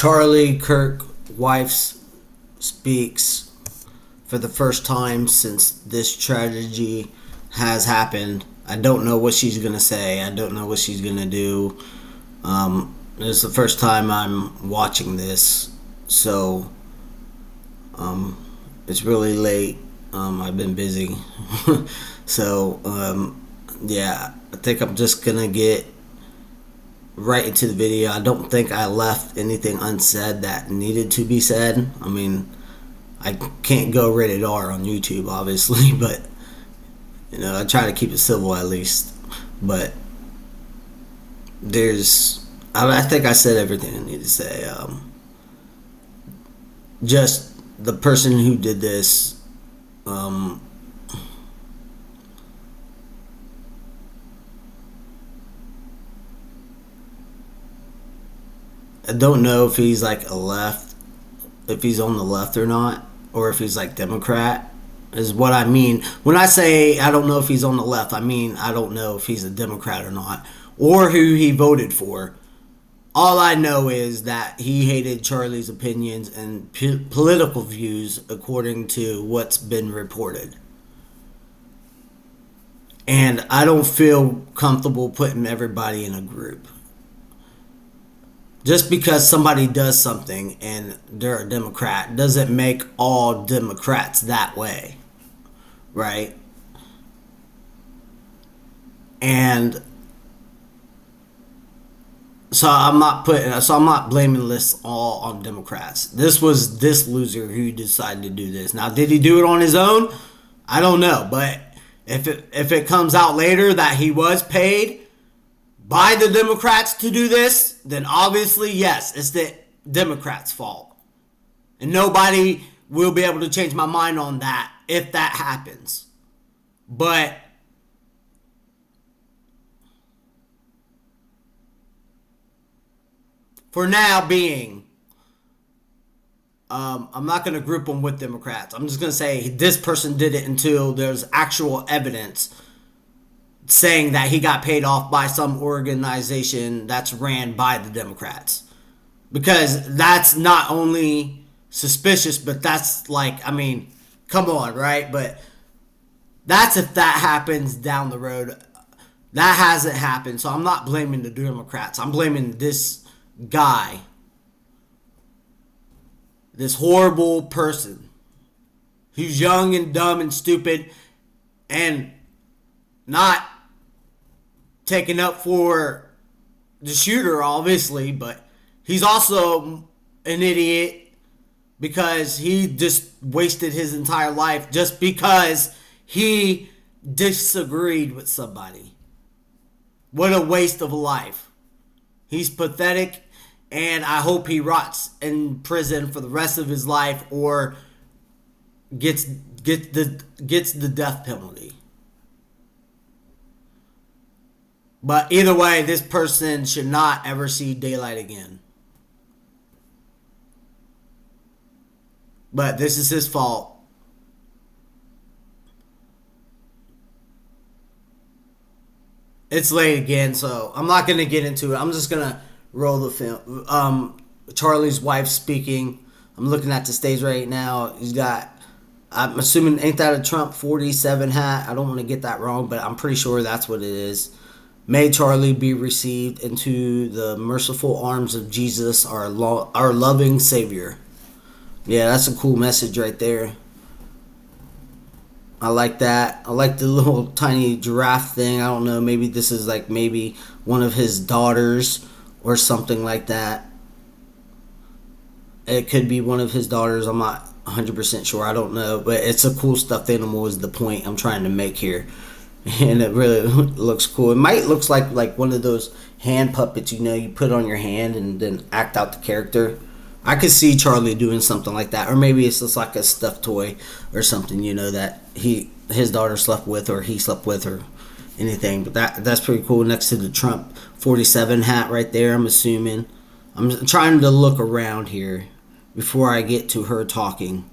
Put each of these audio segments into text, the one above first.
Charlie Kirk wife speaks for the first time since this tragedy has happened. I don't know what she's gonna say. I don't know what she's gonna do. This is the first time I'm watching this, so it's really late. I've been busy, so yeah. I think I'm just gonna get right into the video. I don't think I left anything unsaid that needed to be said. I mean, I can't go rated R on YouTube, obviously, but I try to keep it civil at least. But I think I said everything I need to say. Just the person who did this, I don't know if he's like if he's on the left or not, or if he's like Democrat, is what I mean. When I say I don't know if he's on the left, I mean I don't know if he's a Democrat or not, or who he voted for. All I know is that he hated Charlie's opinions and political views according to what's been reported. And I don't feel comfortable putting everybody in a group. Just because somebody does something and they're a Democrat doesn't make all Democrats that way, right? And so I'm not blaming this all on Democrats. This was this loser who decided to do this. Now, did he do it on his own? I don't know, but if it comes out later that he was paid by the Democrats to do this, then obviously, yes, it's the Democrats' fault. And nobody will be able to change my mind on that if that happens. But for now being, I'm not going to group them with Democrats. I'm just going to say this person did it until there's actual evidence saying that he got paid off by some organization that's ran by the Democrats. Because that's not only suspicious, but that's like, I mean, come on, right? But that's if that happens down the road. That hasn't happened, so I'm not blaming the Democrats. I'm blaming this guy. This horrible person who's young and dumb and stupid and not taking up for the shooter, obviously, but he's also an idiot because he just wasted his entire life just because he disagreed with somebody. What a waste of a life. He's pathetic, and I hope he rots in prison for the rest of his life or gets the death penalty. But either way, this person should not ever see daylight again. But this is his fault. It's late again, so I'm not going to get into it. I'm just going to roll the film. Charlie's wife speaking. I'm looking at the stage right now. He's got, I'm assuming, ain't that a Trump 47 hat? I don't want to get that wrong, but I'm pretty sure that's what it is. May Charlie be received into the merciful arms of Jesus, our loving Savior. Yeah, that's a cool message right there. I like that. I like the little tiny giraffe thing. I don't know. Maybe this is like maybe one of his daughters or something like that. It could be one of his daughters. I'm not 100% sure. I don't know. But it's a cool stuffed animal is the point I'm trying to make here. And it really looks cool. It might look like one of those hand puppets, you put on your hand and then act out the character. I could see Charlie doing something like that. Or maybe it's just like a stuffed toy or something, that his daughter slept with or he slept with or anything. But that's pretty cool next to the Trump 47 hat right there, I'm assuming. I'm trying to look around here before I get to her talking.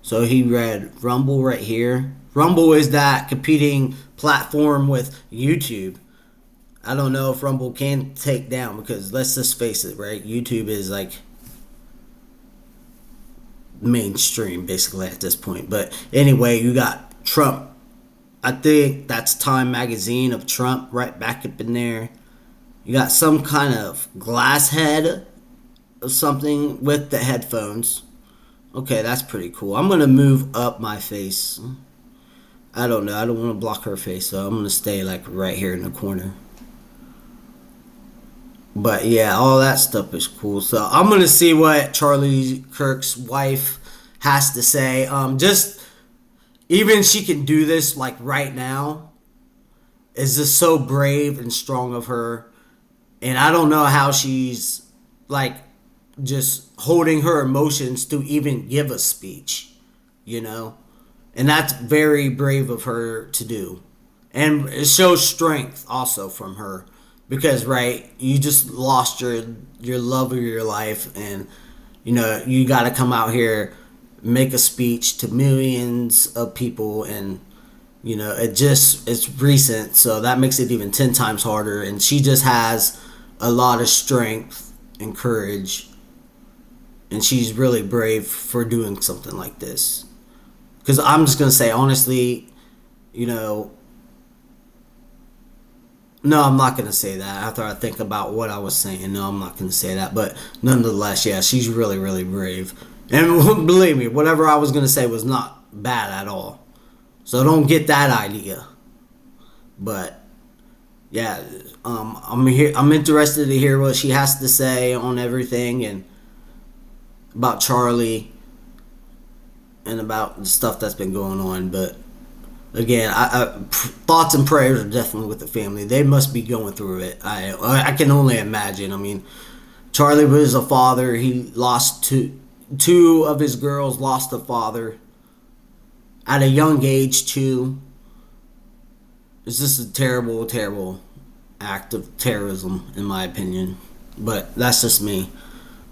So he read Rumble right here. Rumble is that competing platform with YouTube. I don't know if Rumble can take down because let's just face it, right? YouTube is like mainstream basically at this point. But anyway, you got Trump. I think that's Time magazine of Trump right back up in there. You got some kind of glass head or something with the headphones. Okay, that's pretty cool. I'm going to move up my face. I don't know. I don't want to block her face, so I'm going to stay like right here in the corner. But yeah, all that stuff is cool. So I'm going to see what Charlie Kirk's wife has to say. Just even she can do this like right now is just so brave and strong of her. And I don't know how she's like just holding her emotions to even give a speech, you know? And that's very brave of her to do. And it shows strength also from her. Because, right, you just lost your love of your life. And, you know, you got to come out here, make a speech to millions of people. And, you know, it's recent. So that makes it even 10 times harder. And she just has a lot of strength and courage. And she's really brave for doing something like this. Because I'm just going to say, honestly, you know, no, I'm not going to say that after I think about what I was saying. No, I'm not going to say that. But nonetheless, yeah, she's really, really brave. And believe me, whatever I was going to say was not bad at all. So don't get that idea. But, yeah, I'm interested to hear what she has to say on everything and about Charlie and about the stuff that's been going on. But again, thoughts and prayers are definitely with the family. They must be going through it. I can only imagine. I mean, Charlie was a father. He lost two of his girls. Lost a father at a young age too. It's just a terrible, terrible act of terrorism, in my opinion. But that's just me.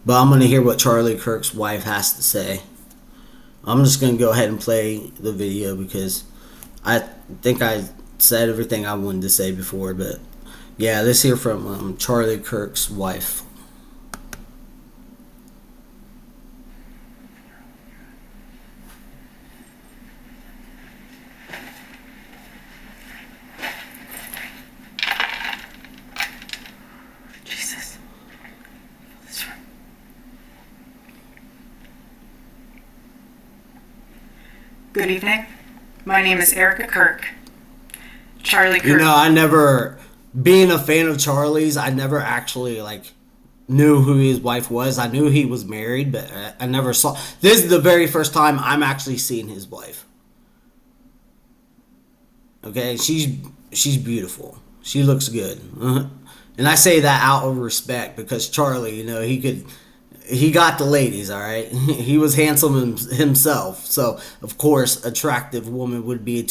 But I'm going to hear what Charlie Kirk's wife has to say. I'm just going to go ahead and play the video because I think I said everything I wanted to say before. But yeah, let's hear from Charlie Kirk's wife. Good evening. My name is Erica Kirk. Charlie Kirk. You know, being a fan of Charlie's, I never actually, knew who his wife was. I knew he was married, but I never saw. This is the very first time I'm actually seeing his wife. Okay, she's beautiful. She looks good. And I say that out of respect because Charlie, he got the ladies, all right? He was handsome himself. So, of course, attractive woman would be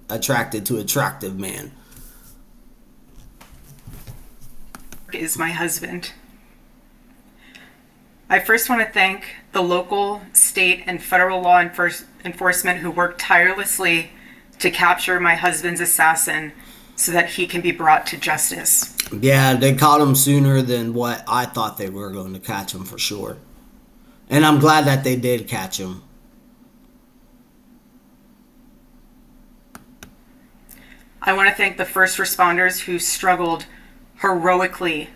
attracted to attractive man. Is my husband. I first want to thank the local, state, and federal law enforcement who worked tirelessly to capture my husband's assassin so that he can be brought to justice. Yeah, they caught him sooner than what I thought they were going to catch him for sure. And I'm glad that they did catch him. I want to thank the first responders who struggled heroically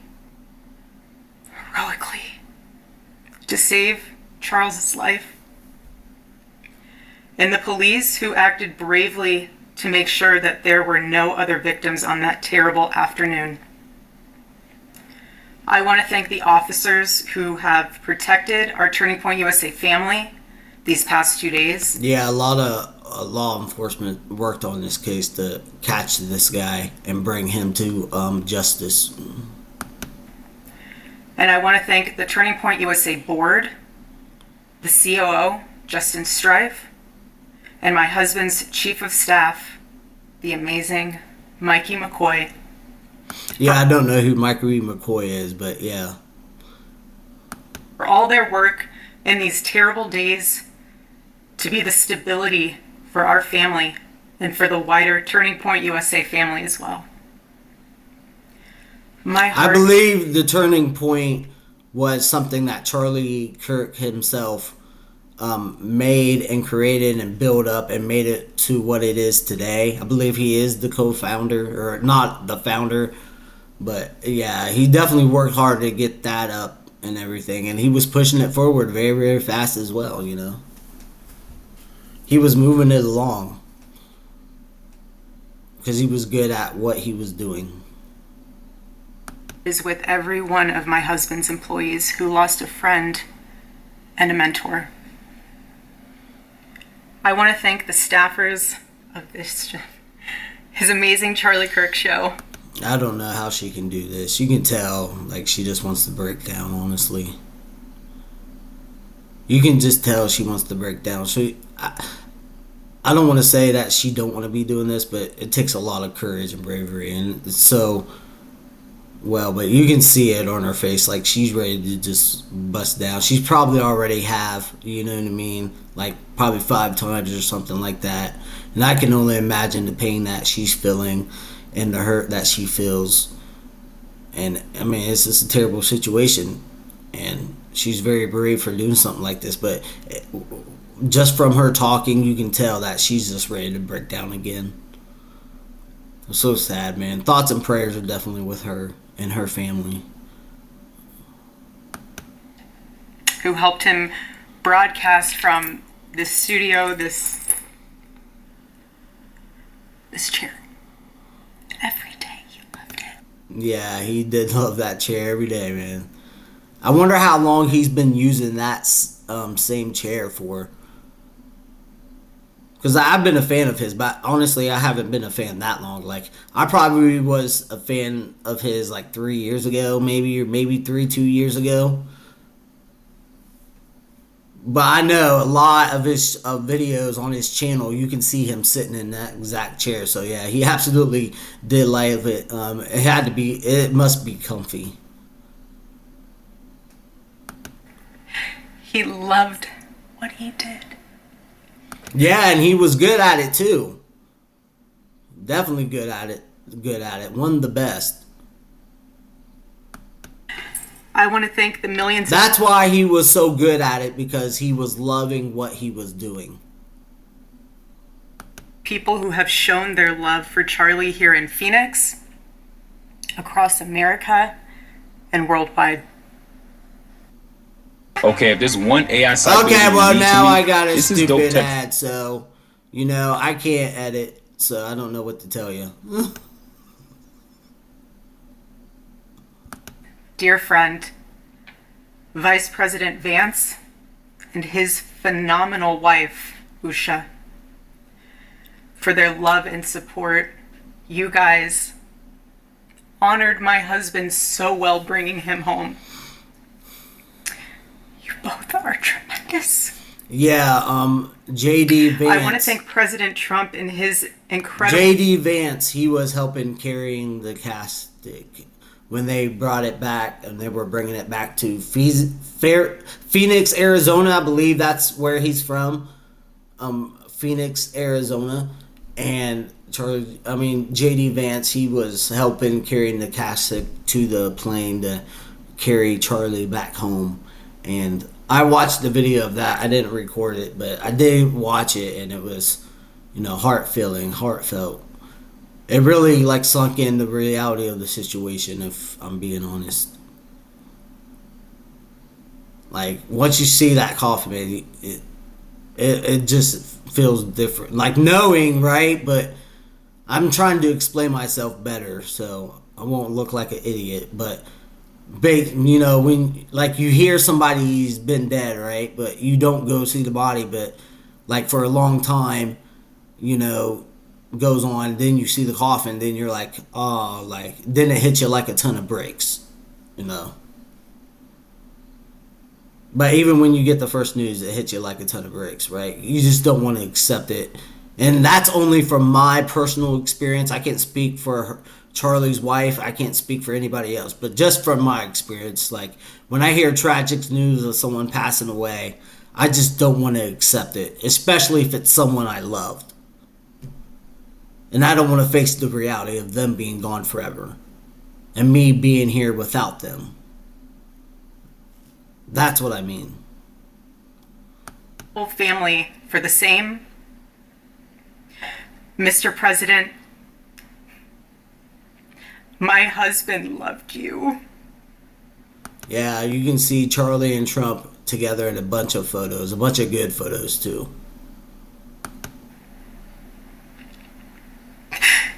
to save Charles's life. And the police who acted bravely to make sure that there were no other victims on that terrible afternoon. I want to thank the officers who have protected our Turning Point USA family these past 2 days. Yeah, a lot of law enforcement worked on this case to catch this guy and bring him to justice. And I want to thank the Turning Point USA board, the COO, Justin Strife, and my husband's chief of staff, the amazing Mikey McCoy. Yeah, I don't know who Mikey McCoy is, but yeah. For all their work in these terrible days to be the stability for our family and for the wider Turning Point USA family as well. I believe the turning point was something that Charlie Kirk himself made and created and built up and made it to what it is today. I believe he is the co-founder, or not the founder, but yeah, he definitely worked hard to get that up and everything, and he was pushing it forward very, very fast as well. He was moving it along because he was good at what he was doing. Is with every one of my husband's employees who lost a friend and a mentor. I want to thank the staffers of his amazing Charlie Kirk show. I don't know how she can do this. You can tell, like, she just wants to break down, honestly. You can just tell she wants to break down. I don't want to say that she don't want to be doing this, but it takes a lot of courage and bravery, and it's so well, but you can see it on her face, like she's ready to just bust down. She's probably already have, you know what I mean, like probably 5 times or something like that. And I can only imagine the pain that she's feeling and the hurt that she feels. And I mean, it's just a terrible situation, and she's very brave for doing something like this, but just from her talking, you can tell that she's just ready to break down again. I'm so sad, man. Thoughts and prayers are definitely with her and her family. Who helped him broadcast from this studio, this chair. Every day he loved it. Yeah, he did love that chair every day, man. I wonder how long he's been using that same chair for. Because I've been a fan of his, but honestly, I haven't been a fan that long. Like, I probably was a fan of his like 3 years ago, maybe, or maybe 2 years ago. But I know a lot of his videos on his channel, you can see him sitting in that exact chair. So yeah, he absolutely did like it. It must be comfy. He loved what he did. Yeah, and he was good at it too. Definitely good at it. One of the best. I want to thank the millions. That's why he was so good at it, because he was loving what he was doing. People who have shown their love for Charlie here in Phoenix, across America, and worldwide. Okay, if there's one AI site. Okay, well now I got a stupid ad, so I can't edit, so I don't know what to tell you. Dear friend, Vice President Vance, and his phenomenal wife, Usha, for their love and support. You guys honored my husband so well, bringing him home. You both are tremendous. Yeah, JD Vance. I want to thank President Trump and his incredible... JD Vance, he was helping carrying the casket when they brought it back, and they were bringing it back to Phoenix, Arizona. I believe that's where he's from. Phoenix, Arizona. And JD Vance, he was helping carrying the casket to the plane to carry Charlie back home. And I watched the video of that. I didn't record it, but I did watch it, and it was, heartfelt. It really sunk in the reality of the situation, if I'm being honest. Like, once you see that coffin, it just feels different. Like, knowing, right? But I'm trying to explain myself better, so I won't look like an idiot. But when you hear somebody's been dead, right? But you don't go see the body, but for a long time, goes on, then you see the coffin, then you're like, oh, then it hits you like a ton of bricks, But even when you get the first news, it hits you like a ton of bricks, right? You just don't want to accept it. And that's only from my personal experience. I can't speak for Charlie's wife. I can't speak for anybody else. But just from my experience, when I hear tragic news of someone passing away, I just don't want to accept it, especially if it's someone I loved. And I don't want to face the reality of them being gone forever and me being here without them. That's what I mean. whole family for the same. Mr. President, my husband loved you. Yeah, you can see Charlie and Trump together in a bunch of photos, a bunch of good photos too.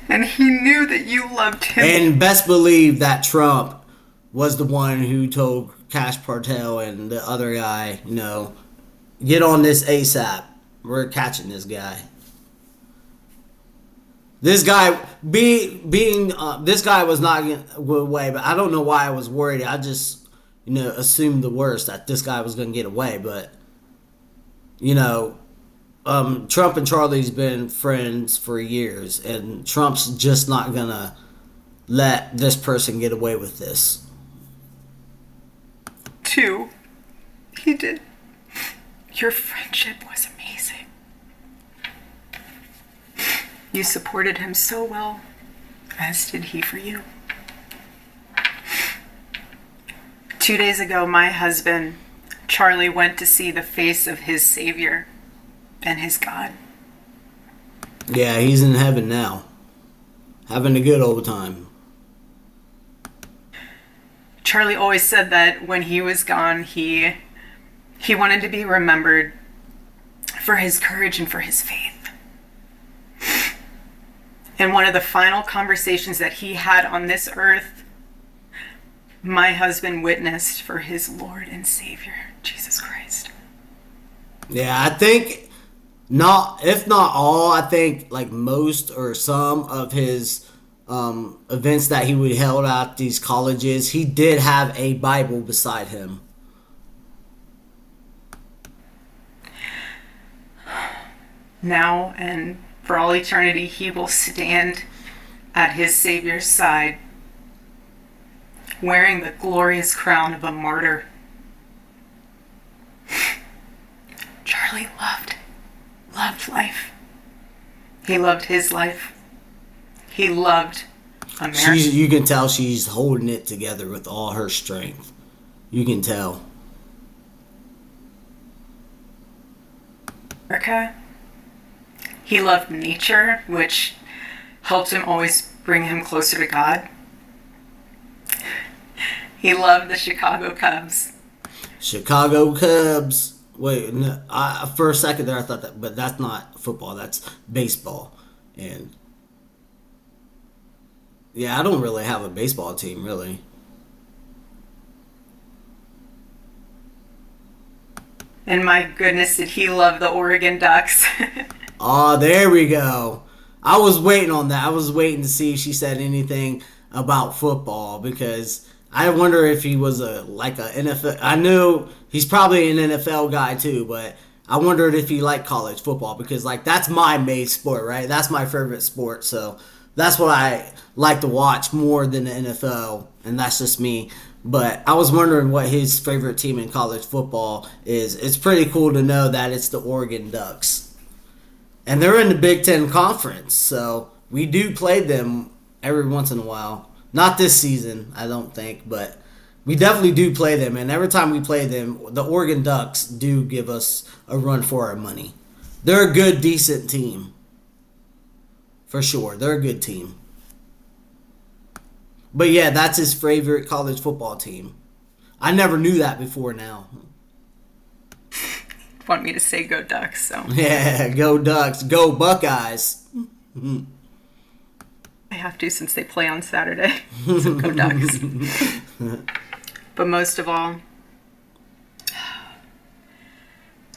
And he knew that you loved him. And best believe that Trump was the one who told Cash Patel and the other guy, get on this ASAP. We're catching this guy. This guy this guy was not getting away, but I don't know why I was worried. I just, assumed the worst, that this guy was going to get away. But, Trump and Charlie's been friends for years, and Trump's just not going to let this person get away with this. 2, he did. Your friendship was amazing. You supported him so well, as did he for you. 2 days ago, my husband, Charlie, went to see the face of his Savior and his God. Yeah, he's in heaven now, having a good old time. Charlie always said that when he was gone, he wanted to be remembered for his courage and for his faith. And one of the final conversations that he had on this earth, my husband witnessed for his Lord and Savior, Jesus Christ. Yeah, I think if not all, I think like most or some of his events that he would held at these colleges, he did have a Bible beside him. Now and for all eternity, he will stand at his Savior's side, wearing the glorious crown of a martyr. Charlie loved life. He loved his life. He loved America. You can tell she's holding it together with all her strength. You can tell. America. He loved nature, which helped him always bring him closer to God. He loved the Chicago Cubs. Chicago Cubs. Wait, no, for a second there I thought that, but that's not football. That's baseball. And yeah, I don't really have a baseball team, really. And my goodness, did he love the Oregon Ducks. Oh, there we go. I was waiting on that. I was waiting to see if she said anything about football, because I wonder if he was a NFL. I knew he's probably an NFL guy too, but I wondered if he liked college football, because that's my main sport, right? That's my favorite sport, so that's what I like to watch more than the NFL, and that's just me. But I was wondering what his favorite team in college football is. It's pretty cool to know that it's the Oregon Ducks. And they're in the Big Ten Conference, so we do play them every once in a while. Not this season, I don't think, but we definitely do play them. And every time we play them, the Oregon Ducks do give us a run for our money. They're a good, decent team. For sure, they're a good team. But yeah, that's his favorite college football team. I never knew that before now. Want me to say go Ducks, so. Yeah, go Ducks. Go Buckeyes. I have to, since they play on Saturday. So go Ducks. But most of all,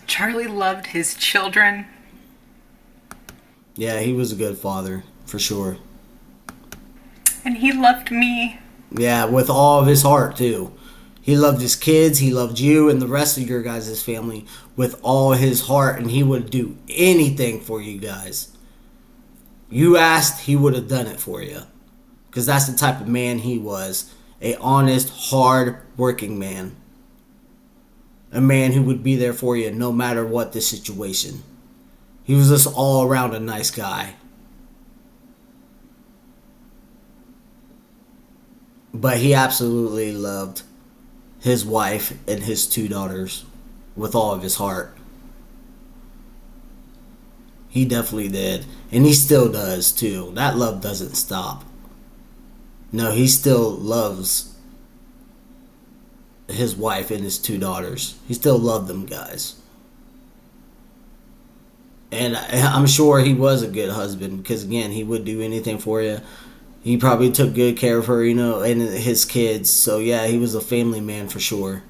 Charlie loved his children. Yeah, he was a good father, for sure. And he loved me. Yeah, with all of his heart, too. He loved his kids, he loved you, and the rest of your guys' family with all his heart, and he would do anything for you guys. You asked, he would have done it for you. Because that's the type of man he was. A honest, hard-working man. A man who would be there for you no matter what the situation. He was just all around a nice guy. But he absolutely loved his wife and his 2 daughters with all of his heart. He definitely did. And he still does, too. That love doesn't stop. No, he still loves his wife and his 2 daughters. He still loved them guys. And I'm sure he was a good husband because, again, he would do anything for you. He probably took good care of her, and his kids. So, yeah, he was a family man for sure.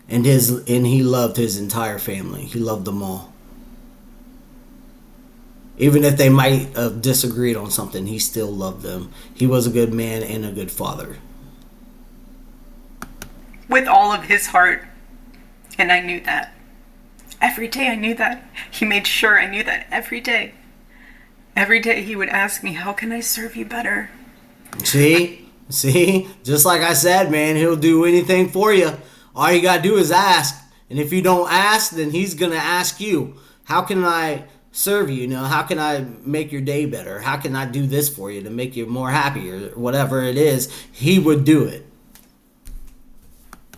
And he loved his entire family. He loved them all. Even if they might have disagreed on something, he still loved them. He was a good man and a good father. With all of his heart. And I knew that. Every day I knew that. He made sure I knew that every day. Every day he would ask me, how can I serve you better? See? Just like I said, man, he'll do anything for you. All you got to do is ask. And if you don't ask, then he's going to ask you, how can I serve you? How can I make your day better? How can I do this for you to make you more happy or whatever it is? He would do it.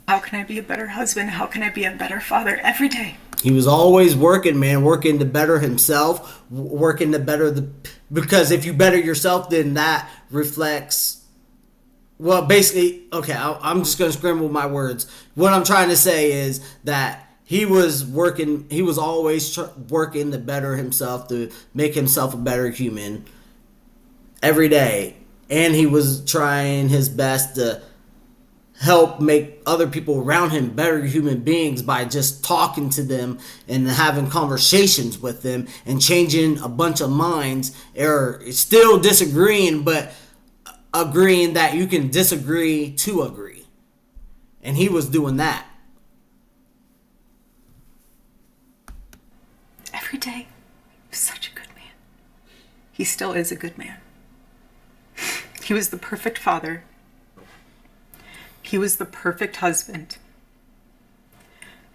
How can I be a better husband? How can I be a better father? Every day. He was always working, man, working to better himself, working to better because if you better yourself, then that reflects, well, basically, okay, I'm just going to scramble my words. What I'm trying to say is that he was always working to better himself, to make himself a better human every day. And he was trying his best to help make other people around him better human beings by just talking to them and having conversations with them and changing a bunch of minds, or still disagreeing but agreeing that you can disagree to agree. And he was doing that every day. He was such a good man. He still is a good man. He was the perfect father. He was the perfect husband.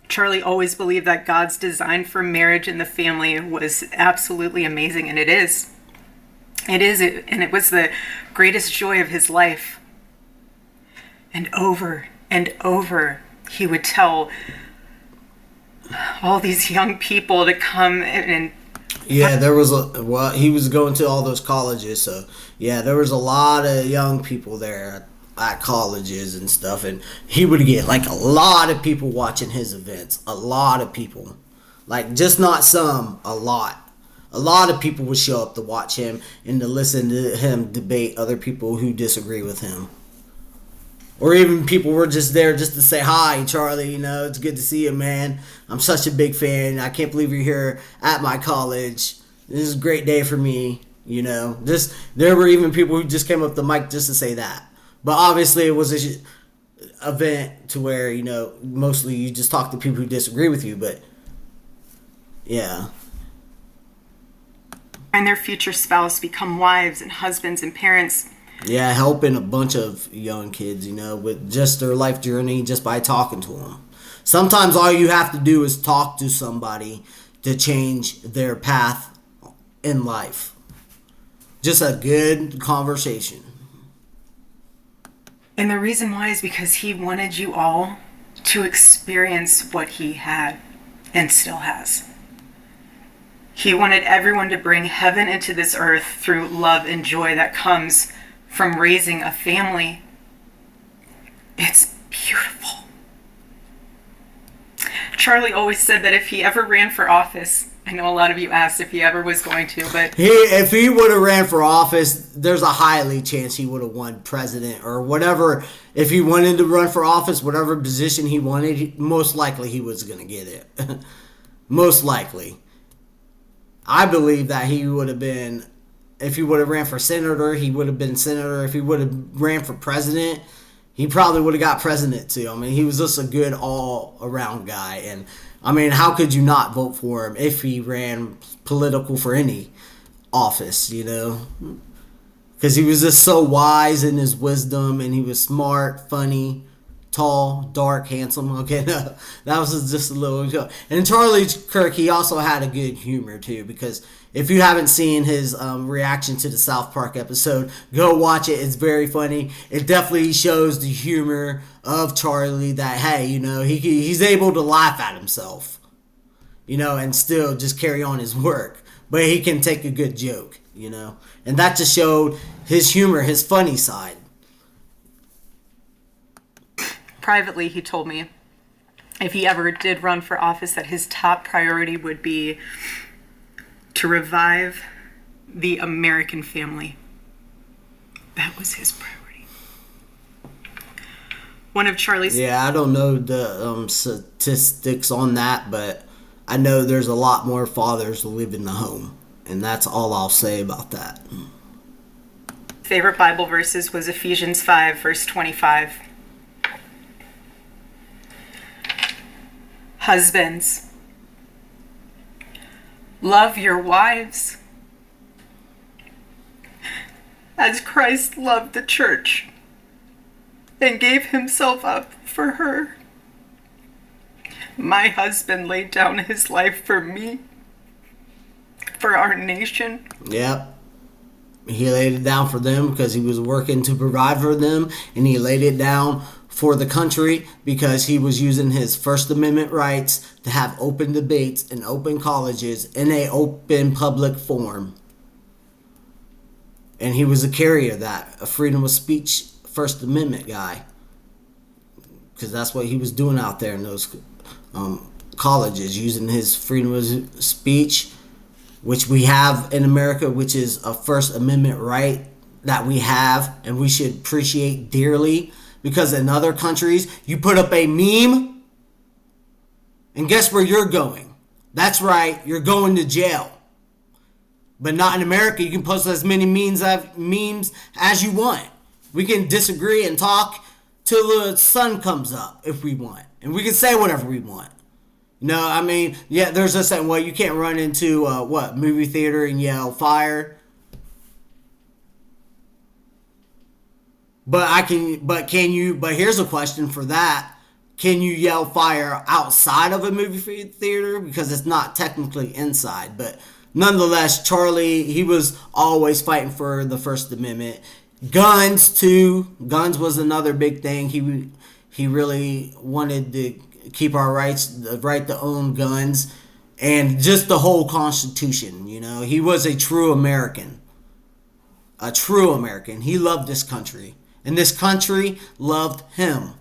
Charlie always believed that God's design for marriage and the family was absolutely amazing, and it is. It is, and it was the greatest joy of his life. And over, he would tell all these young people to come and yeah, he was going to all those colleges, so yeah, there was a lot of young people there at colleges and stuff, and he would get like a lot of people watching his events. A lot of people, like just not some, a lot of people would show up to watch him and to listen to him debate other people who disagree with him, or even people were just there just to say hi, Charlie, it's good to see you, man. I'm such a big fan. I can't believe you're here at my college. This is a great day for me. There were even people who just came up the mic just to say that. But obviously it was an event to where, mostly you just talk to people who disagree with you. But, yeah. And their future spouse become wives and husbands and parents. Yeah, helping a bunch of young kids, with just their life journey just by talking to them. Sometimes all you have to do is talk to somebody to change their path in life. Just a good conversation. And the reason why is because he wanted you all to experience what he had and still has. He wanted everyone to bring heaven into this earth through love and joy that comes from raising a family. It's beautiful. Charlie always said that if he ever ran for office, I know a lot of you asked if he ever was going to, but if he would have ran for office, there's a highly chance he would have won president or whatever. If he wanted to run for office, whatever position he wanted, most likely he was going to get it. Most likely. I believe that he would have been, if he would have ran for senator, he would have been senator. If he would have ran for president, he probably would have got president too. I mean, he was just a good all-around guy. And, I mean, how could you not vote for him if he ran political for any office, Because he was just so wise in his wisdom, and he was smart, funny, tall, dark, handsome. Okay, no, that was just a little joke. And Charlie Kirk, he also had a good humor too, because if you haven't seen his reaction to the South Park episode, go watch it. It's very funny. It definitely shows the humor of Charlie, that, hey, he's able to laugh at himself, and still just carry on his work. but he can take a good joke, and that just showed his humor, his funny side. Privately, he told me if he ever did run for office that his top priority would be to revive the American family. That was his priority. One of Charlie's... Yeah, I don't know the statistics on that, but I know there's a lot more fathers who live in the home, and that's all I'll say about that. Favorite Bible verses was Ephesians 5, verse 25. Husbands, love your wives as Christ loved the church and gave himself up for her. My husband laid down his life for me, for our nation. Yep. He laid it down for them because he was working to provide for them, and he laid it down for the country because he was using his First Amendment rights to have open debates in open colleges in a open public forum. And he was a carrier of that, a freedom of speech First Amendment guy, because that's what he was doing out there in those colleges, using his freedom of speech, which we have in America, which is a First Amendment right that we have and we should appreciate dearly. Because in other countries, you put up a meme, and guess where you're going? That's right, you're going to jail. But not in America. You can post as many memes as you want. We can disagree and talk till the sun comes up if we want. And we can say whatever we want. There's a saying, well, you can't run into, movie theater and yell fire. But here's a question for that. Can you yell fire outside of a movie theater? Because it's not technically inside. But nonetheless, Charlie, he was always fighting for the First Amendment. Guns, too. Guns was another big thing. He really wanted to keep our rights, the right to own guns. And just the whole Constitution, He was a true American. A true American. He loved this country. And this country loved him.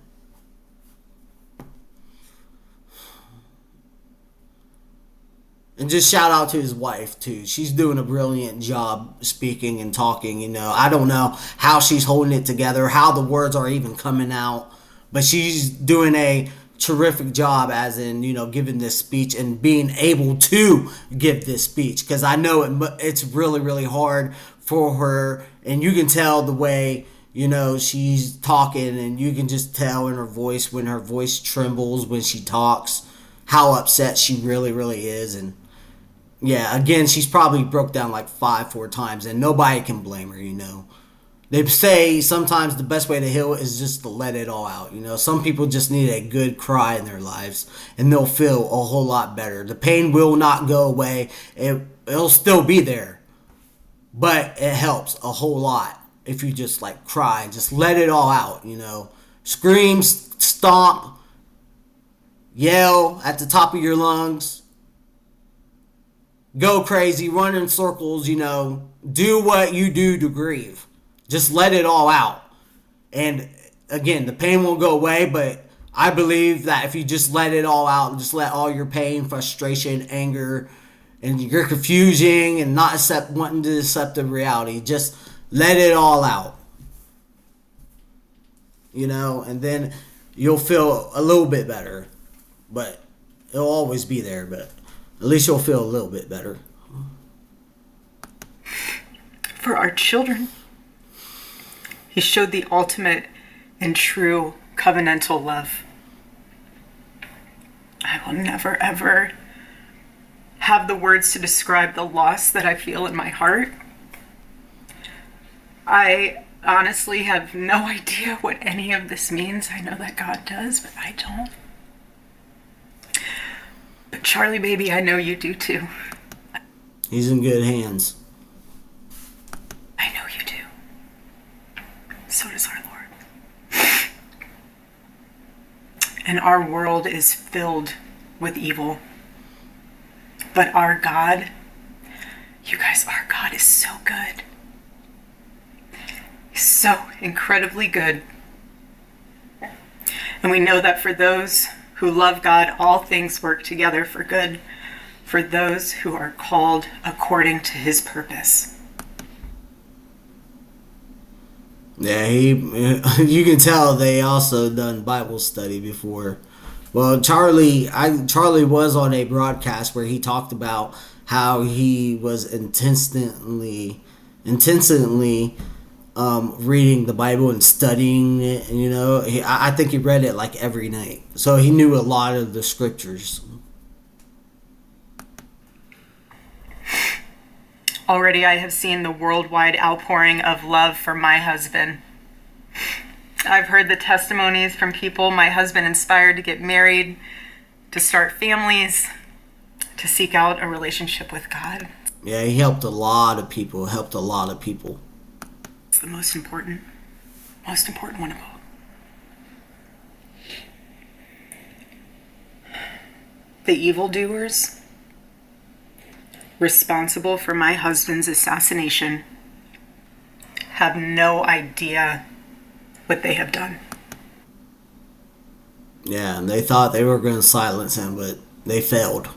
And just shout out to his wife, too. She's doing a brilliant job speaking and talking, I don't know how she's holding it together, how the words are even coming out. But she's doing a terrific job as in, giving this speech and being able to give this speech. Because I know it's really, really hard for her. And you can tell the way... she's talking, and you can just tell in her voice when her voice trembles when she talks how upset she really, really is. And yeah, again, she's probably broke down like 4 times, and nobody can blame her. They say sometimes the best way to heal is just to let it all out. Some people just need a good cry in their lives, and they'll feel a whole lot better. The pain will not go away. It'll still be there, but it helps a whole lot. If you just cry, just let it all out, Scream, stomp, yell at the top of your lungs. Go crazy, run in circles, Do what you do to grieve. Just let it all out. And again, the pain won't go away, but I believe that if you just let it all out, just let all your pain, frustration, anger, and your confusion and not wanting to accept the reality, just let it all out, and then you'll feel a little bit better, but it'll always be there, but at least you'll feel a little bit better. For our children, he showed the ultimate and true covenantal love. I will never, ever have the words to describe the loss that I feel in my heart. I honestly have no idea what any of this means. I know that God does, but I don't. But Charlie, baby, I know you do too. He's in good hands. I know you do. So does our Lord. And our world is filled with evil. But our God You guys, our God is so good. He's so incredibly good. And we know that for those who love God, all things work together for good, for those who are called according to his purpose. Yeah, you can tell they also done Bible study before. Well, Charlie was on a broadcast where he talked about how he was intensely reading the Bible and studying it. And, I think he read it like every night, so he knew a lot of the scriptures. Already I have seen the worldwide outpouring of love for my husband. I've heard the testimonies from people my husband inspired to get married, to start families, to seek out a relationship with God. Yeah, he helped a lot of people. It's the most important one of all. The evildoers responsible for my husband's assassination have no idea what they have done. Yeah, and they thought they were going to silence him, but they failed.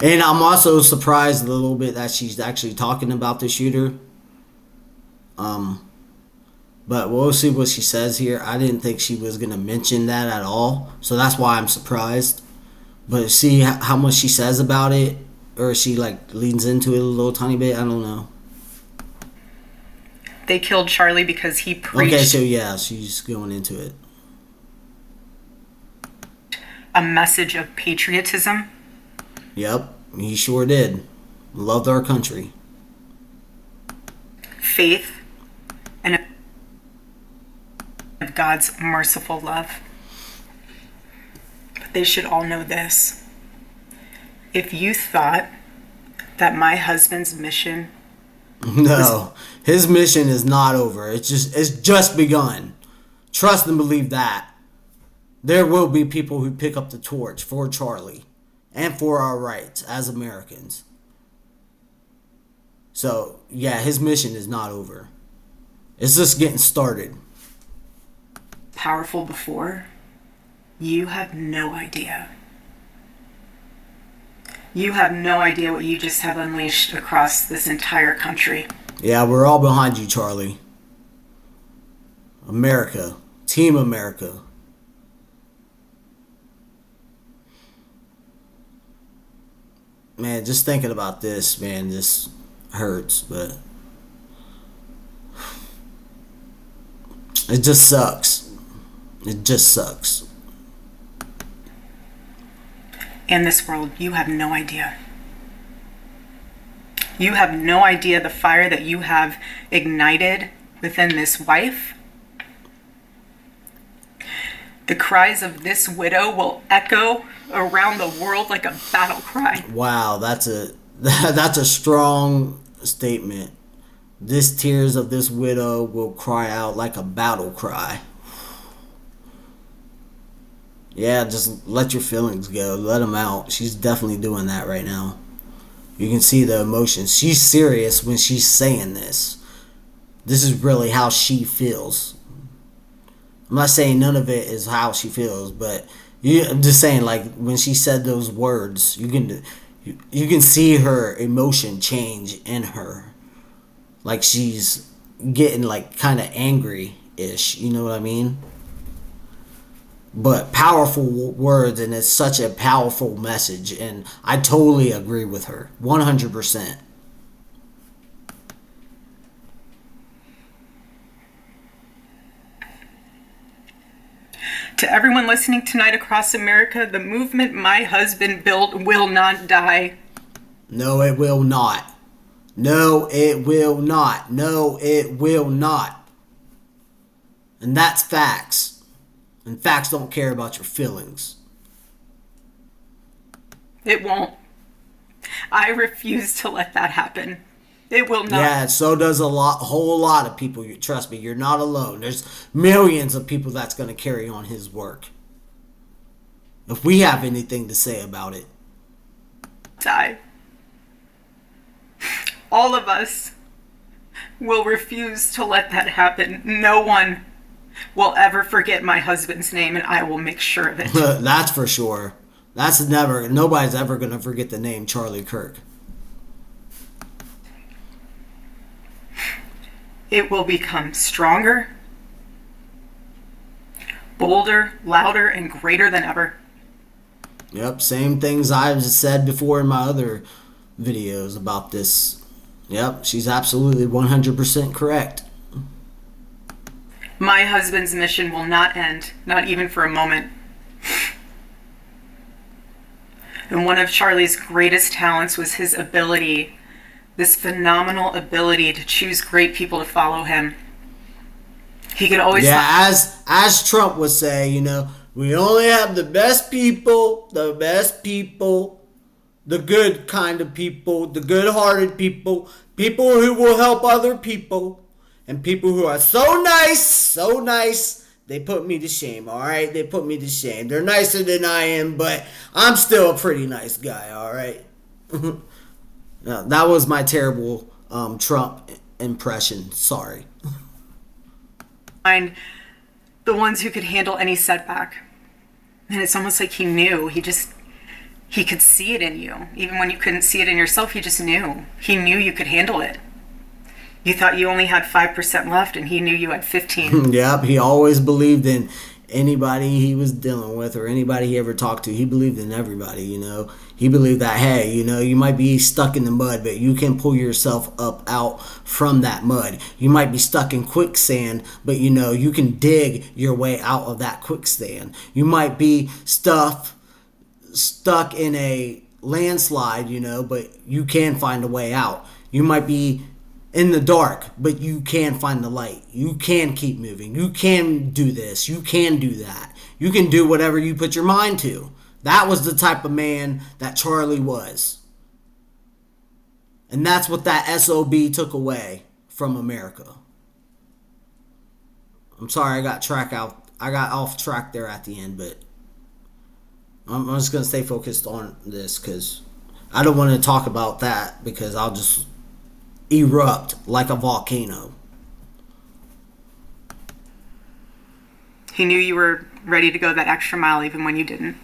And I'm also surprised a little bit that she's actually talking about the shooter. But we'll see what she says here. I didn't think she was going to mention that at all, so that's why I'm surprised. But see how much she says about it, or she leans into it a little tiny bit. I don't know. They killed Charlie because he preached. Okay, so yeah, she's going into it. A message of patriotism. Yep, he sure did. Loved our country. Faith and of God's merciful love. But they should all know this. If you thought that my husband's mission... No, his mission is not over. It's just begun. Trust and believe that. There will be people who pick up the torch for Charlie and for our rights as Americans. So, yeah, his mission is not over. It's just getting started. Powerful before, you have no idea. You have no idea what you just have unleashed across this entire country. Yeah, we're all behind you, Charlie. America. Team America. Man, just thinking about this, man, just hurts, but it just sucks. It just sucks. In this world, you have no idea. You have no idea the fire that you have ignited within this wife. The cries of this widow will echo around the world like a battle cry. Wow, that's a strong statement. This tears of this widow will cry out like a battle cry. Yeah, just let your feelings go. Let them out. She's definitely doing that right now. You can see the emotions. She's serious when she's saying this. This is really how she feels. I'm not saying none of it is how she feels, but I'm just saying, when she said those words, you can see her emotion change in her. Like she's getting kind of angry-ish. You know what I mean? But powerful words, and it's such a powerful message, and I totally agree with her 100%. To everyone listening tonight across America, the movement my husband built will not die. No, it will not. No, it will not. No, it will not. And that's facts. And facts don't care about your feelings. It won't. I refuse to let that happen. It will not. Yeah, so does a whole lot of people. Trust me, you're not alone. There's millions of people that's going to carry on his work. If we have anything to say about it. Die. all of us will refuse to let that happen. No one will ever forget my husband's name, and I will make sure of it. That's for sure. Nobody's ever going to forget the name Charlie Kirk. It will become stronger, bolder, louder, and greater than ever. Yep, same things I've said before in my other videos about this. Yep, she's absolutely 100% correct. My husband's mission will not end, not even for a moment. And one of Charlie's greatest talents was his ability, this phenomenal ability to choose great people to follow him. He could always... Yeah, as Trump would say, we only have the best people, the good kind of people, the good-hearted people who will help other people, and people who are so nice, they put me to shame, all right? They put me to shame. They're nicer than I am, but I'm still a pretty nice guy, all right? No, that was my terrible Trump impression. Sorry. Find the ones who could handle any setback. And it's almost like he knew. He could see it in you. Even when you couldn't see it in yourself, he just knew. He knew you could handle it. You thought you only had 5% left, and he knew you had 15. Yep, he always believed in anybody he was dealing with or anybody he ever talked to. He believed in everybody, He believed that, hey, you might be stuck in the mud, but you can pull yourself up out from that mud. You might be stuck in quicksand, but, you can dig your way out of that quicksand. You might be stuck in a landslide, but you can find a way out. You might be in the dark, but you can find the light. You can keep moving. You can do this. You can do that. You can do whatever you put your mind to. That was the type of man that Charlie was. And that's what that SOB took away from America. I'm sorry I got off track there at the end, but I'm just going to stay focused on this because I don't want to talk about that because I'll just erupt like a volcano. He knew you were ready to go that extra mile even when you didn't.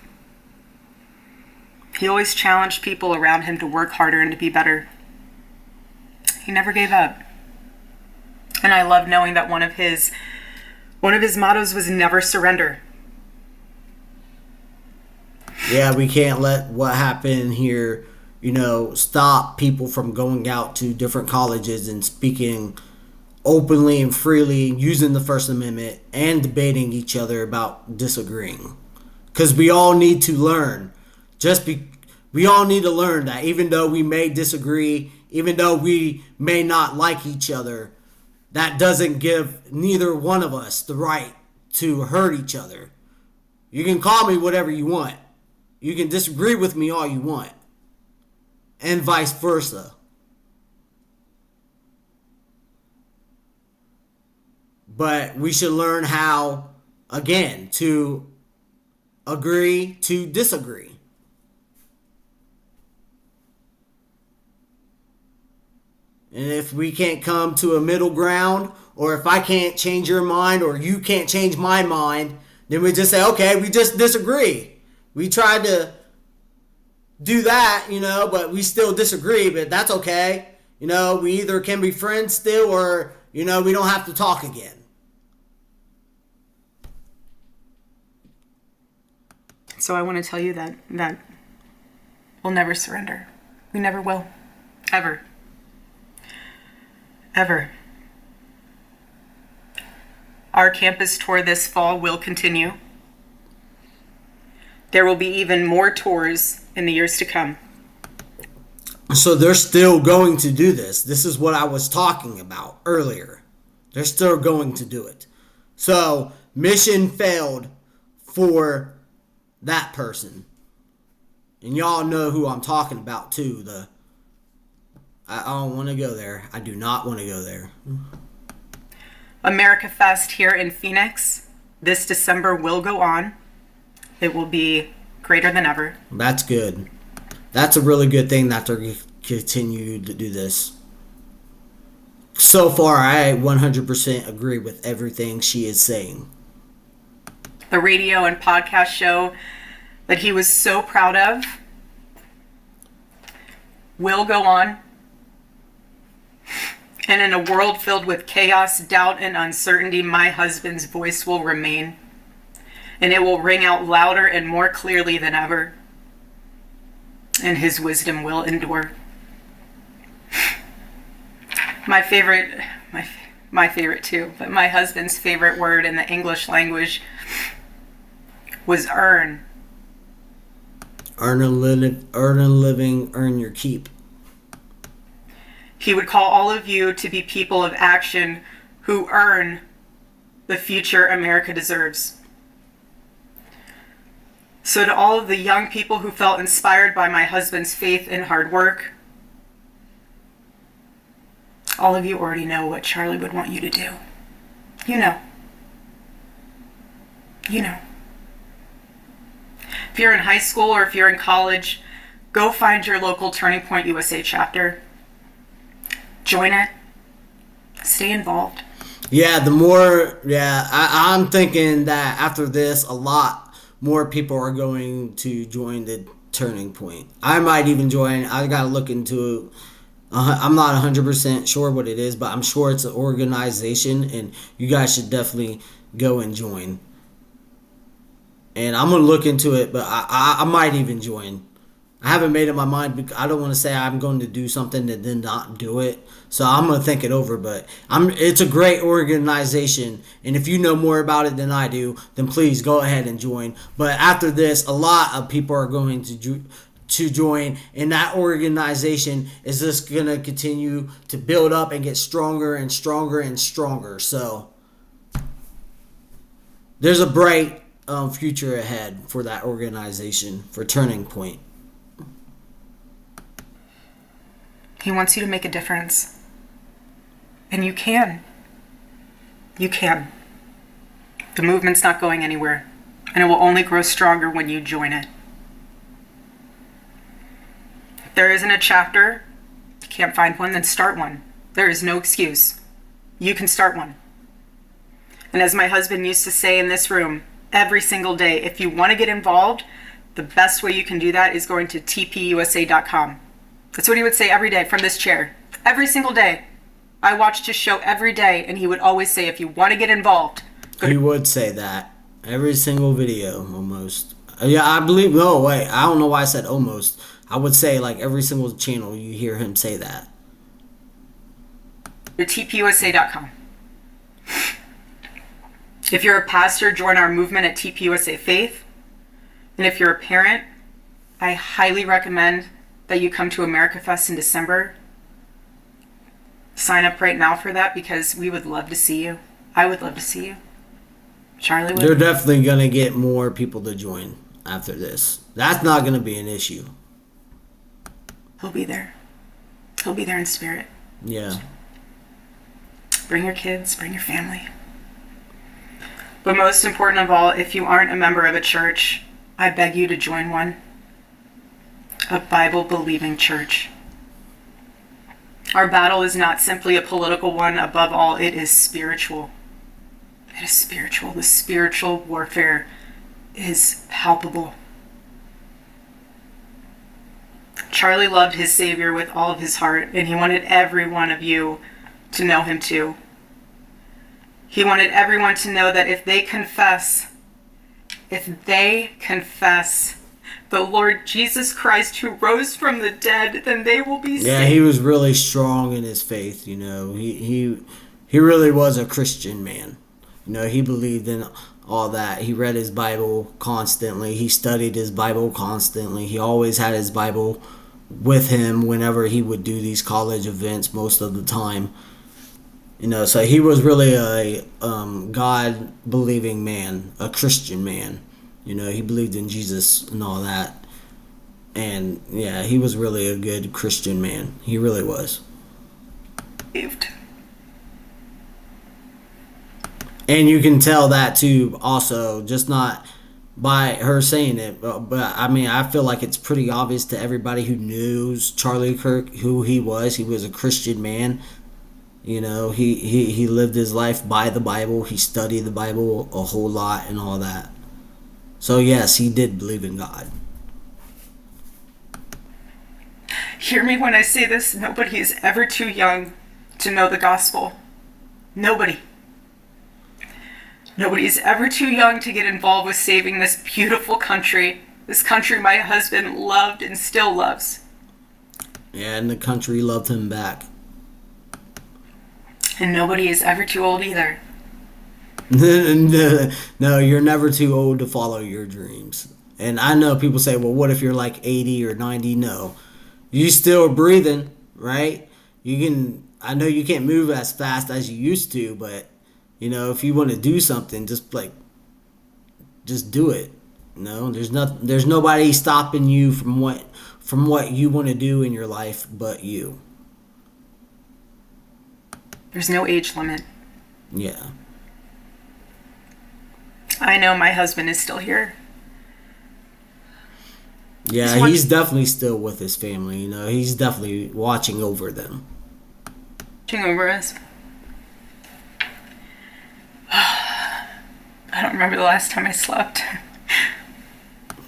He always challenged people around him to work harder and to be better. He never gave up. And I love knowing that one of his mottos was never surrender. Yeah, we can't let what happened here, stop people from going out to different colleges and speaking openly and freely, using the First Amendment and debating each other about disagreeing. Because we all need to learn. We all need to learn that even though we may disagree, even though we may not like each other, that doesn't give neither one of us the right to hurt each other. You can call me whatever you want. You can disagree with me all you want. And vice versa. But we should learn how, again, to agree to disagree. And if we can't come to a middle ground, or if I can't change your mind, or you can't change my mind, then we just say, okay, we just disagree. We tried to do that, but we still disagree, but that's okay. We either can be friends still, or, we don't have to talk again. So I want to tell you that we'll never surrender. We never will. Ever. Ever. Our campus tour this fall will continue. There will be even more tours in the years to come. So they're still going to do this. This is what I was talking about earlier. They're still going to do it. So mission failed for that person. And y'all know who I'm talking about too. I don't want to go there. I do not want to go there. America Fest here in Phoenix this December will go on. It will be greater than ever. That's good. That's a really good thing that they're continue to do this. So far, I 100% agree with everything she is saying. The radio and podcast show that he was so proud of will go on. And in a world filled with chaos, doubt, and uncertainty, my husband's voice will remain. And it will ring out louder and more clearly than ever. And his wisdom will endure. My favorite too, but my husband's favorite word in the English language was earn. Earn a living, earn your keep. He would call all of you to be people of action who earn the future America deserves. So to all of the young people who felt inspired by my husband's faith and hard work, all of you already know what Charlie would want you to do. You know. You know. If you're in high school or if you're in college, go find your local Turning Point USA chapter. Join it. Stay involved. Yeah, I'm thinking that after this, a lot more people are going to join the Turning Point. I might even join. I got to look into it. I'm not 100% sure what it is, but I'm sure it's an organization, and you guys should definitely go and join. And I'm going to look into it, but I might even join. I haven't made up my mind because I don't want to say I'm going to do something and then not do it. So I'm going to think it over, but it's a great organization. And if you know more about it than I do, then please go ahead and join. But after this, a lot of people are going to join, and that organization is just going to continue to build up and get stronger and stronger and stronger. So there's a bright future ahead for that organization, for Turning Point. He wants you to make a difference. And you can. You can. The movement's not going anywhere, and it will only grow stronger when you join it. If there isn't a chapter, you can't find one, then start one. There is no excuse. You can start one. And as my husband used to say in this room, every single day, if you want to get involved, the best way you can do that is going to tpusa.com. That's what he would say every day from this chair. Every single day. I watched his show every day, and he would always say, if you want to get involved. He would say that. Every single video, almost. Yeah, I believe... No, wait. I don't know why I said almost. I would say, like, every single channel, you hear him say that. tpusa.com. If you're a pastor, join our movement at TPUSA Faith. And if you're a parent, I highly recommend that you come to America Fest in December. Sign up right now for that because we would love to see you. I would love to see you. Charlie would. They're definitely going to get more people to join after this. That's not going to be an issue. He'll be there. He'll be there in spirit. Yeah. Bring your kids, bring your family. But most important of all, if you aren't a member of a church, I beg you to join one. A Bible-believing church. Our battle is not simply a political one. Above all, it is spiritual. It is spiritual. The spiritual warfare is palpable. Charlie loved his Savior with all of his heart, and he wanted every one of you to know him too. He wanted everyone to know that if they confess the Lord Jesus Christ who rose from the dead, then they will be saved. Yeah, he was really strong in his faith, you know. He really was a Christian man. You know, he believed in all that. He read his Bible constantly. He studied his Bible constantly. He always had his Bible with him whenever he would do these college events most of the time. You know, so he was really a God-believing man, a Christian man. You know, he believed in Jesus and all that. And, yeah, he was really a good Christian man. He really was. And you can tell that, too, also, just not by her saying it. But I mean, I feel like it's pretty obvious to everybody who knows Charlie Kirk who he was. He was a Christian man. You know, he lived his life by the Bible. He studied the Bible a whole lot and all that. So yes, he did believe in God. Hear me when I say this, nobody is ever too young to know the gospel. Nobody. Nobody is ever too young to get involved with saving this beautiful country. This country my husband loved and still loves. Yeah, and the country loved him back. And nobody is ever too old either. No, you're never too old to follow your dreams. And I know people say, well, what if you're like 80 or 90? No. You still breathing, right? I know you can't move as fast as you used to, but, you know, if you want to do something, just do it. You know, there's nobody stopping you from what you want to do in your life but you. There's no age limit. Yeah. I know my husband is still here. Yeah, he's definitely still with his family. You know, he's definitely watching over them. Watching over us. I don't remember the last time I slept.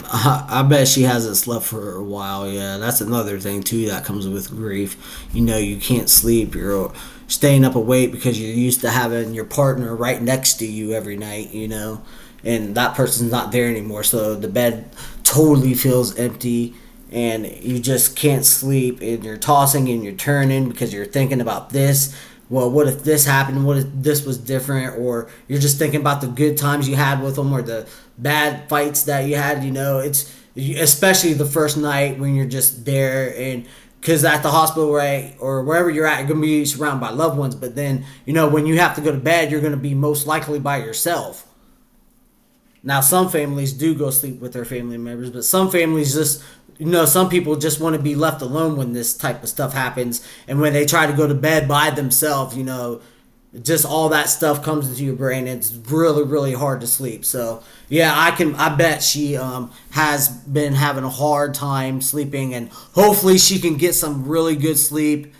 I bet she hasn't slept for a while. Yeah, that's another thing too that comes with grief. You know, you can't sleep. You're staying up awake because you're used to having your partner right next to you every night. You know, and that person's not there anymore, so the bed totally feels empty, and you just can't sleep, and you're tossing and you're turning because you're thinking about this. Well, what if this happened? What if this was different? Or you're just thinking about the good times you had with them or the bad fights that you had. You know, it's especially the first night when you're just there, and because at the hospital, right, or wherever you're at, you're going to be surrounded by loved ones. But then, you know, when you have to go to bed, you're going to be most likely by yourself. Now, some families do go sleep with their family members, but some families just, you know, some people just want to be left alone when this type of stuff happens. And when they try to go to bed by themselves, you know, just all that stuff comes into your brain. And it's really, really hard to sleep. So, yeah, I bet she has been having a hard time sleeping. And hopefully she can get some really good sleep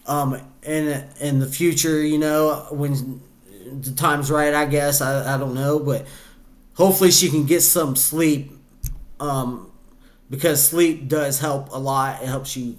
in the future, you know, when the time's right, I guess. I don't know, but hopefully she can get some sleep, because sleep does help a lot. It helps you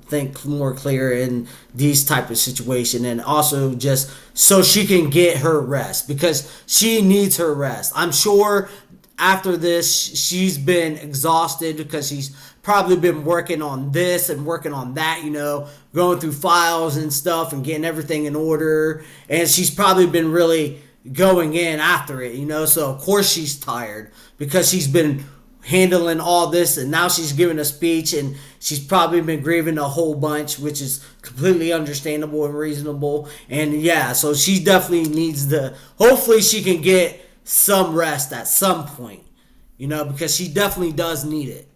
think more clear in these type of situation, and also just so she can get her rest, because she needs her rest. I'm sure after this she's been exhausted because she's probably been working on this and working on that, you know, going through files and stuff and getting everything in order, and she's probably been really going in after it, you know, so of course she's tired because she's been handling all this, and now she's giving a speech, and she's probably been grieving a whole bunch, which is completely understandable and reasonable. And yeah, so she definitely needs hopefully she can get some rest at some point, you know, because she definitely does need it.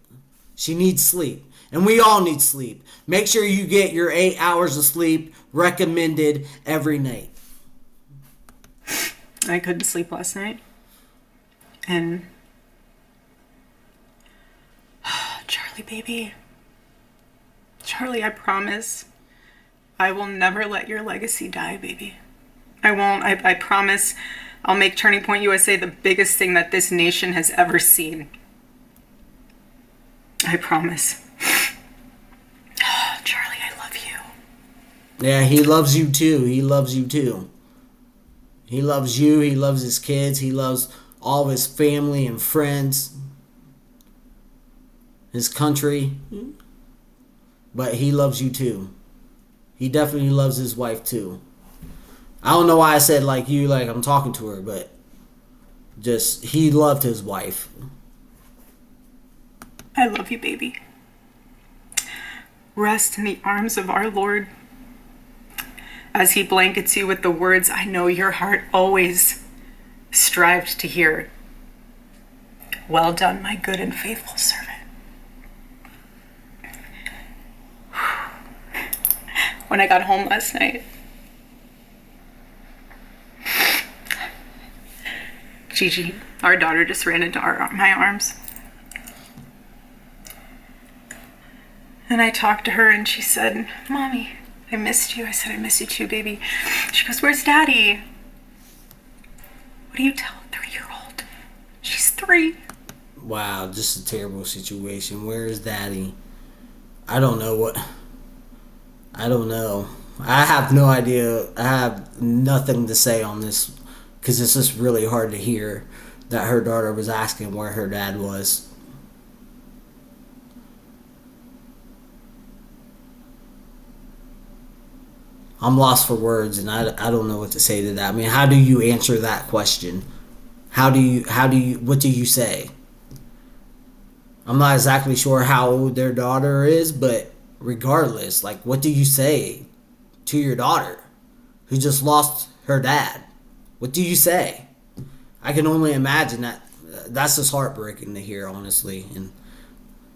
She needs sleep, and we all need sleep. Make sure you get your 8 hours of sleep recommended every night. I couldn't sleep last night. And Charlie, baby. Charlie, I promise I will never let your legacy die, baby. I won't. I promise I'll make Turning Point USA the biggest thing that this nation has ever seen. I promise. Charlie, I love you. Yeah, he loves you too. He loves you too. He loves you. He loves his kids. He loves all of his family and friends. His country. But he loves you too. He definitely loves his wife too. I don't know why I said like you, like I'm talking to her, but just he loved his wife. I love you, baby. Rest in the arms of our Lord as he blankets you with the words I know your heart always strived to hear. Well done, my good and faithful servant. When I got home last night, Gigi, our daughter, just ran into my arms. And I talked to her and she said, Mommy, I missed you. I said, I miss you too, baby. She goes, where's Daddy? What do you tell a 3-year-old? She's 3. Wow, just a terrible situation. Where is Daddy? I don't know. I have no idea. I have nothing to say on this because it's just really hard to hear that her daughter was asking where her dad was. I'm lost for words, and I don't know what to say to that. I mean, how do you answer that question? What do you say? I'm not exactly sure how old their daughter is, but regardless, like, what do you say to your daughter who just lost her dad? What do you say? I can only imagine that. That's just heartbreaking to hear, honestly. And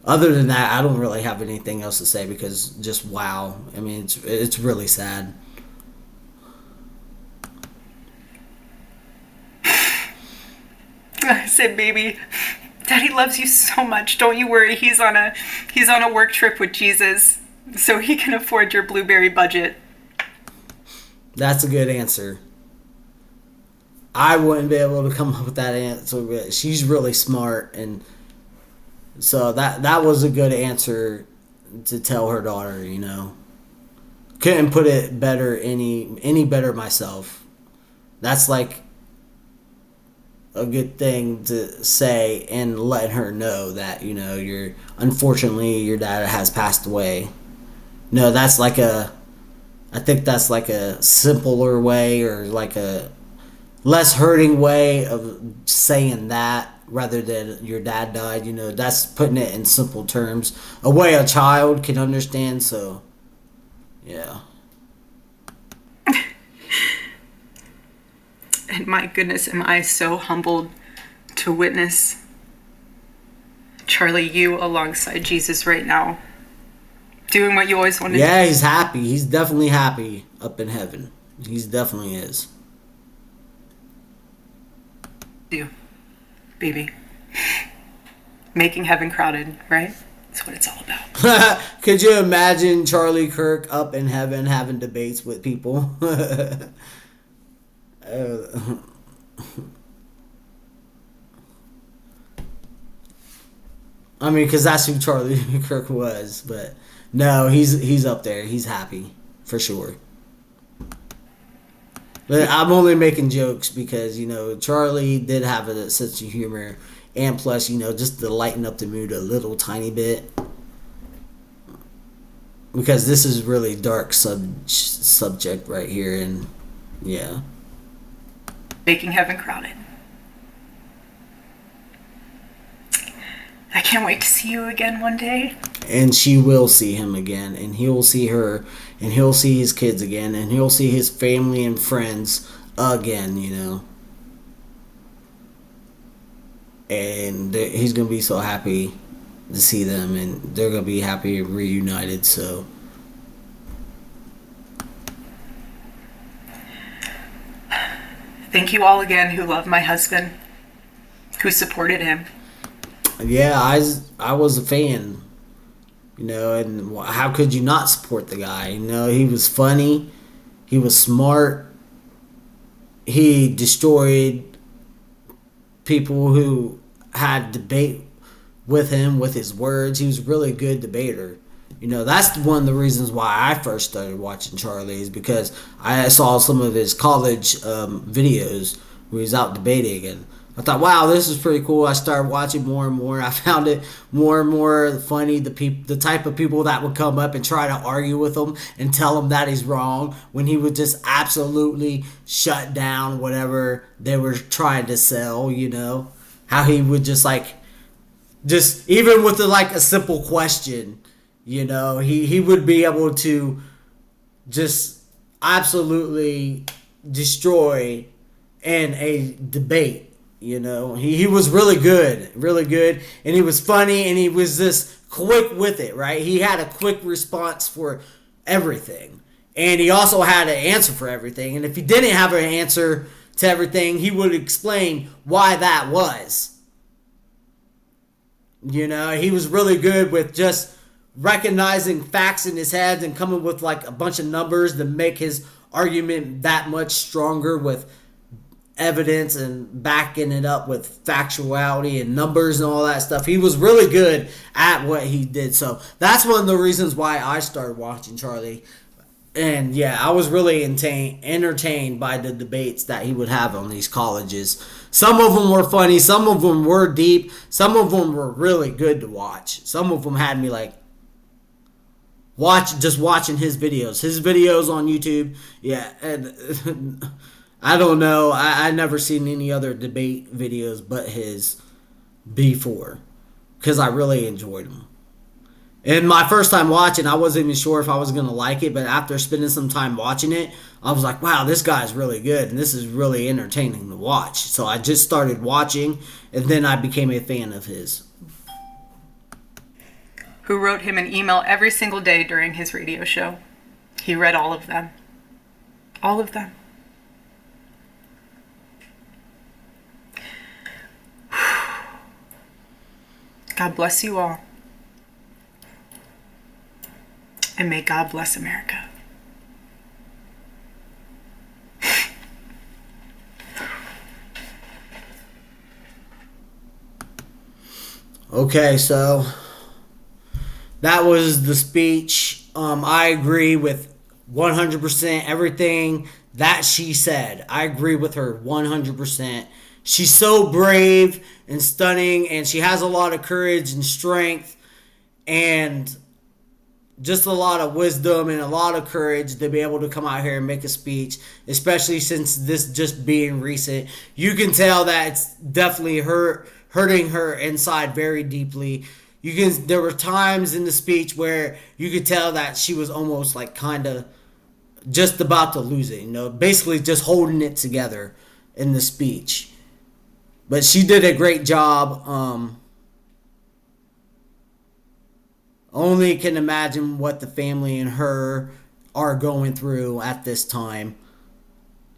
other than that, I don't really have anything else to say because just wow. I mean, it's really sad. I said, baby, Daddy loves you so much. Don't you worry. He's on a work trip with Jesus, so he can afford your blueberry budget. That's a good answer. I wouldn't be able to come up with that answer, but she's really smart, and so that was a good answer to tell her daughter. You know, couldn't put it better any better myself. That's like a good thing to say and let her know that, you know, unfortunately your dad has passed away. No, I think that's like a simpler way, or like a less hurting way of saying that rather than your dad died. You know, that's putting it in simple terms, a way a child can understand. So yeah. And my goodness, am I so humbled to witness, Charlie, you alongside Jesus right now, doing what you always wanted to do. Yeah, he's happy. He's definitely happy up in heaven. He definitely is. You, baby. Making heaven crowded, right? That's what it's all about. Could you imagine Charlie Kirk up in heaven having debates with people? I mean, because that's who Charlie Kirk was. But no, he's up there. He's happy for sure. But I'm only making jokes because, you know, Charlie did have a sense of humor, and plus, you know, just to lighten up the mood a little tiny bit, because this is really dark subject right here, and yeah. Making heaven crowded. I can't wait to see you again one day. And she will see him again, and he'll see her, and he'll see his kids again, and he'll see his family and friends again, you know. And he's going to be so happy to see them, and they're going to be happy reunited, so. Thank you all again who love my husband, who supported him. Yeah, I was a fan, you know, and how could you not support the guy? You know, he was funny, he was smart, he destroyed people who had debate with him with his words. He was a really good debater. You know, that's one of the reasons why I first started watching Charlie, is because I saw some of his college videos where he's out debating, and I thought, wow, this is pretty cool. I started watching more and more. I found it more and more funny, the type of people that would come up and try to argue with him and tell him that he's wrong, when he would just absolutely shut down whatever they were trying to sell, you know. How he would just even with a simple question, you know, he would be able to just absolutely destroy in a debate. You know, he was really good, and he was funny, and he was just quick with it, right? He had a quick response for everything, and he also had an answer for everything. And if he didn't have an answer to everything, he would explain why that was. You know, he was really good with just recognizing facts in his head and coming with like a bunch of numbers to make his argument that much stronger with evidence and backing it up with factuality and numbers and all that stuff. He was really good at what he did. So that's one of the reasons why I started watching Charlie. And yeah, I was really entertained by the debates that he would have on these colleges. Some of them were funny, some of them were deep, some of them were really good to watch. Some of them had me like watching his videos. His videos on YouTube, yeah, and I don't know. I never seen any other debate videos but his before, because I really enjoyed them. And my first time watching, I wasn't even sure if I was going to like it, but after spending some time watching it, I was like, wow, this guy's really good, and this is really entertaining to watch. So I just started watching, and then I became a fan of his. Who wrote him an email every single day during his radio show. He read all of them. All of them. God bless you all. And may God bless America. Okay, so that was the speech. I agree with 100% everything that she said. I agree with her 100%. She's so brave and stunning, and she has a lot of courage and strength and just a lot of wisdom and a lot of courage to be able to come out here and make a speech, especially since this just being recent. You can tell that it's definitely hurting her inside very deeply. There were times in the speech where you could tell that she was almost like kind of just about to lose it, basically just holding it together in the speech. But she did a great job. Only can imagine what the family and her are going through at this time.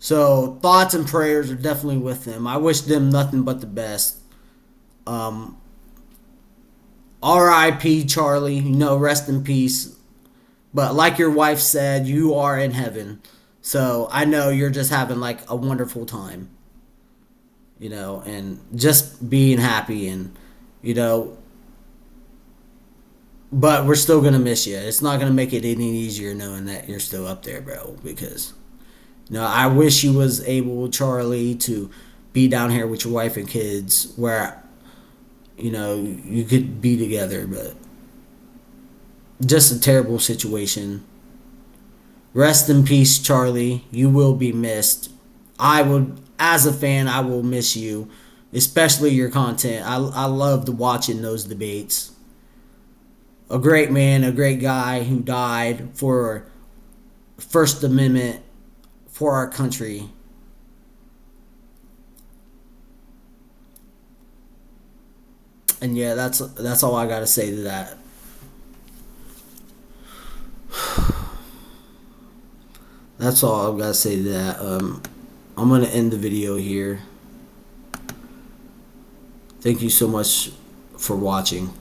So thoughts and prayers are definitely with them. I wish them nothing but the best. R.I.P. Charlie, rest in peace. But like your wife said, you are in heaven. So I know you're just having like a wonderful time. And just being happy and, but we're still going to miss you. It's not going to make it any easier knowing that you're still up there, bro, because, I wish you was able, Charlie, to be down here with your wife and kids where, you could be together, but just a terrible situation. Rest in peace, Charlie. You will be missed. As a fan, I will miss you, especially your content. I loved watching those debates. A great man, a great guy who died for First Amendment for our country. And yeah, that's all I gotta say to that. That's all I've got to say to that. I'm going to end the video here. Thank you so much for watching.